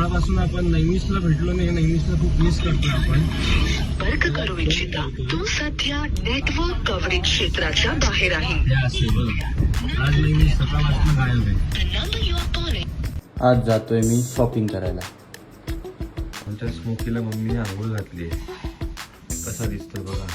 सकाळपासून आपण नैमिषला भेटलो नाही. नैमिषला खूप मिस करतो आपण. संपर्क करू इच्छिता तू सध्या नेटवर्क कव्हरेज क्षेत्राच्या बाहेर आहे. आज नैमिष सकाळपासून गायब आहे. आज जातोय मी शॉपिंग करायला. आमच्या स्मोकीला मम्मीने आंघोळ घातली आहे. कसा दिसतोय बघा.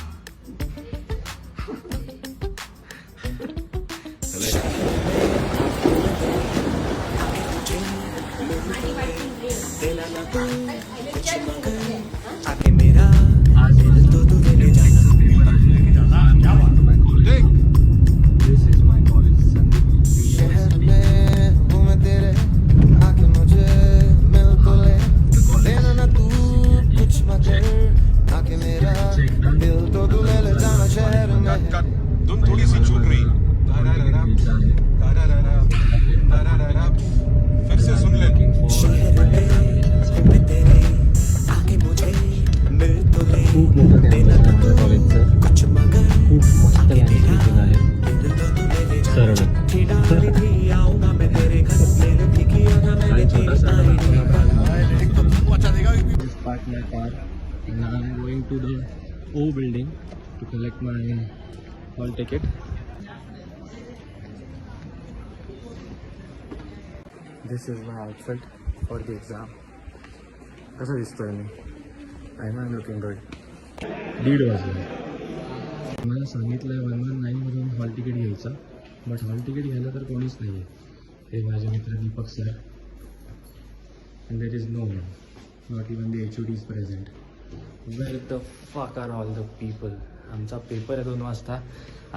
My car and now I'm going to the O building to collect my hall ticket. This is my outfit for the exam. कसा दिसतोय मी? I know I'm looking good. 1:30 वाजले. मला सांगितलंय 119 मधून हॉल तिकीट घ्यायचं, बट हॉल तिकीट घ्यायला तर कोणीच नाही आहे. हे माझे मित्र Deepak sir. And there is no one. Not even the HOD is present. Where the fuck are all the people? आमचा पेपर आहे 2 वाजता.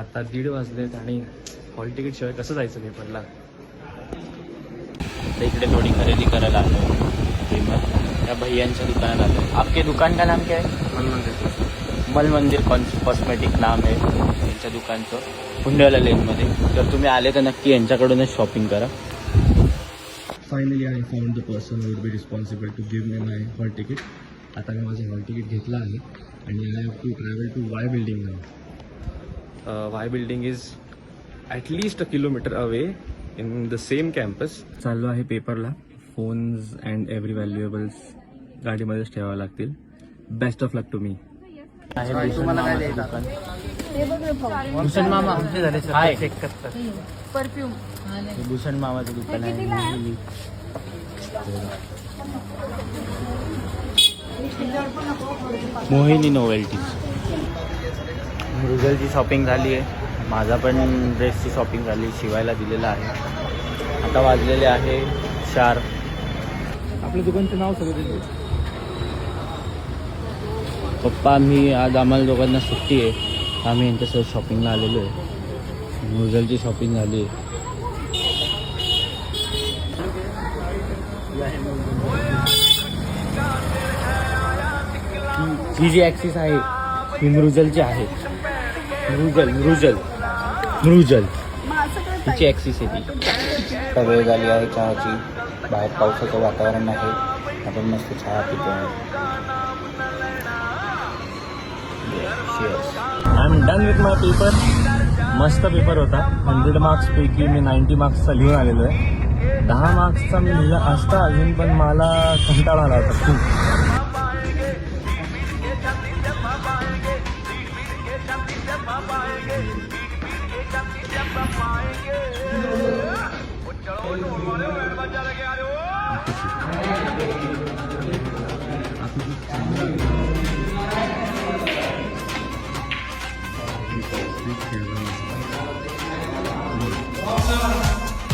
आता 1:30 वाजलेत आणि हॉल तिकीट शिवाय कसं जायचं पेपरला? तर इकडे थोडी खरेदी करायला आलो. त्या भैयांच्या दुकानात आलो. आपके दुकान का नाम क्या है? मल मंदिर कॉस्मेटिक नाम आहे यांच्या दुकानचं, पुंडेवाला लेनमध्ये. तर तुम्ही आले तर नक्की यांच्याकडूनच शॉपिंग करा. Finally I found the person who would be responsible to give me my hall ticket. आता मी माझं हॉल तिकीट घेतलं आहे आणि I have to travel to Y building now. Y building is at least a kilometer away in the same campus. चाललो आहे पेपरला. Phones and every व्हॅल्युएबल्स गाडीमध्येच ठेवावं लागतील. Best of luck to me. Bhushan मामा हाय. परफ्यूम भूषण मामाचं दुकान आहे. मोहिनी नोवेल्टी. मृगलची शॉपिंग झाली आहे. माझा पण ड्रेसची शॉपिंग झाली, शिवायला दिलेला आहे. आता वाजलेले आहे 4. आपल्या दुकानचं नाव सगळं. पप्पा मी आज आम्हाला दोघांना सुट्टी आहे. आम्ही यांच्यासोबत शॉपिंगला आलेलो आहे. मृगलची शॉपिंग झाली आहे. ही जी ॲक्सिस आहे ही मृजलची आहे. मृजल हिची ॲक्सिस आहे ती. आता वेळ झाली आहे चहाची. बाहेर पावसाचं वातावरण आहे. आपण मस्त चहा पितो. I am done with my paper. मस्त पेपर होता. 100 मार्क्सपैकी मी 90 मार्क्सचा लिहून आलेलो आहे. 10 मार्क्सचा मी लिहिला असता अजून, पण मला कंटाळा आला होता खूप.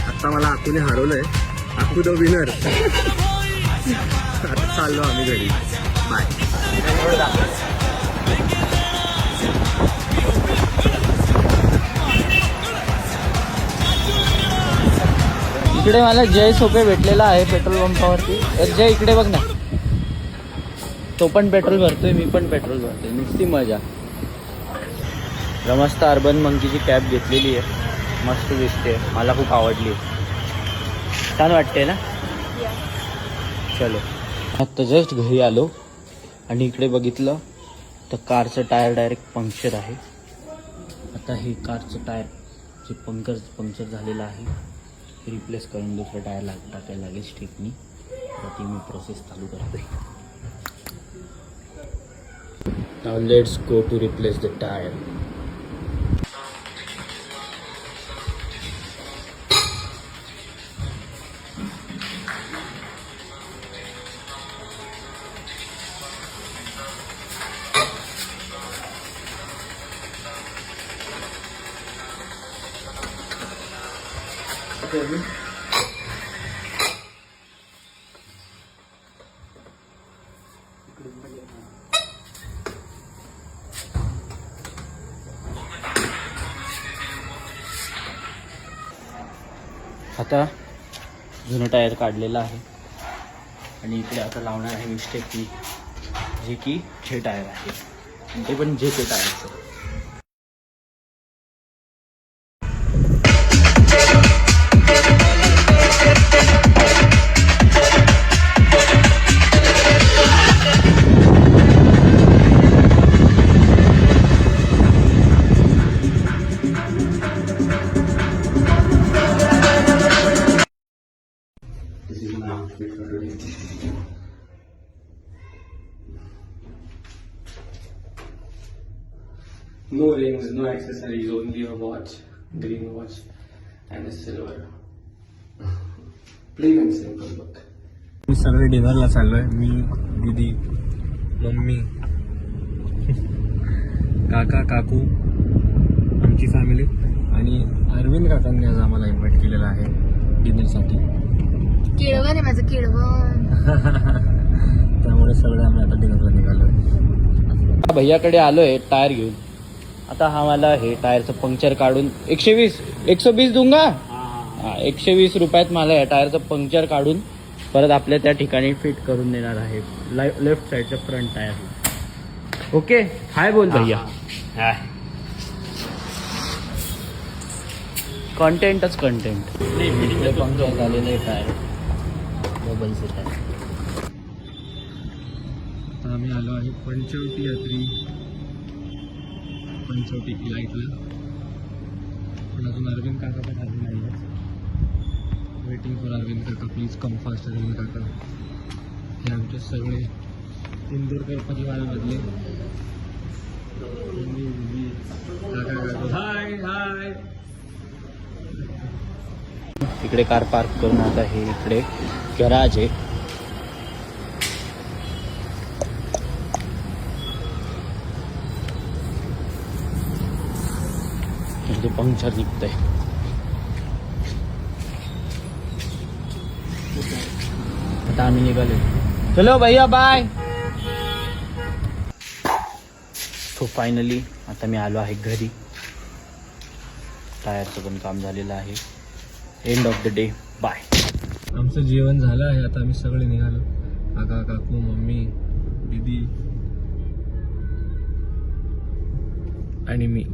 आता मला आखूने हरवलंय. आखू द विनर. आता चाललो आम्ही घरी. बाय. इकडे मला जय सोपे भेटलेला आहे पेट्रोल पंपावरती. जय इकडे बघ ना. तो पण पेट्रोल भरतोय, मी पण पेट्रोल भरतोय. नुसती मजा. मस्त अर्बन मंकीची कॅब घेतलेली आहे. मस्त दिसते. मला खूप आवडली. छान वाटते ना. चलो. आता जस्ट घरी आलो आणि इकडे बघितलं तर कारचं टायर डायरेक्ट पंक्चर आहे. आता हे कारचं टायर जे पंक्चर झालेलं आहे रिप्लेस करून दुसरं टायर टाकायला लागेल स्टिकनी. ती मी प्रोसेस चालू करतोय. Now let's go to replace the tire. आता जुनं टायर काढलेलं आहे आणि इकडे आता लावणार आहे मिस्टेकली जे की हे टायर आहे आणि ते पण जे के टायरचं. No rings, no accessories, only a watch, green watch and a silver. Plain and simple look. मी सगळे डिनरला चाललोय. मी, दीदी, मम्मी, काका, काकू, आमची फॅमिली आणि अरविंद काकांनी आज आम्हाला इन्व्हाइट केलेलं आहे डिनरसाठी. केळवण आहे माझं, केळवण. त्यामुळे सगळे आम्ही आता डिनरला निघालोय. भैयाकडे आलोय टायर घेऊन. आता हा मला हे टायरचं पंक्चर काढून 120 दूंगा. 120 रुपयात मला या टायरचं पंक्चर काढून परत आपल्या त्या ठिकाणी फिट करून देणार आहे लेफ्ट साईडच्या फ्रंट टायर. ओके, हाय बोल भैया. कंटेंटच कंटेंट. इकडे पंक्चर झालेलं आहे टायर, डबलचे टायर. आता आम्ही आलो आहे पंचवटी यात्री, पंचवटी लाईटला. पण अजून अरविंद काका पण आले नाही आहेत. वेटिंग फॉर अरविंद काका. प्लीज कम फास्ट अरविंद काका. हे आमचे सगळे इंदोरकर परिवारामधले काका काका. हाय हाय. इकडे कार पार्क करून आता हे इकडे गॅराज आहे. इथे पंक्चर निघतंय. आता आम्ही निघालो. चलो भैया बाय. सो फायनली आता मी आलो आहे घरी. टायरचं पण काम झालेलं आहे. End of the day. Bye. आमचं जेवण झालं आहे. आता आम्ही सगळे निघालो. काका, काकू, मम्मी, दीदी आणि मी.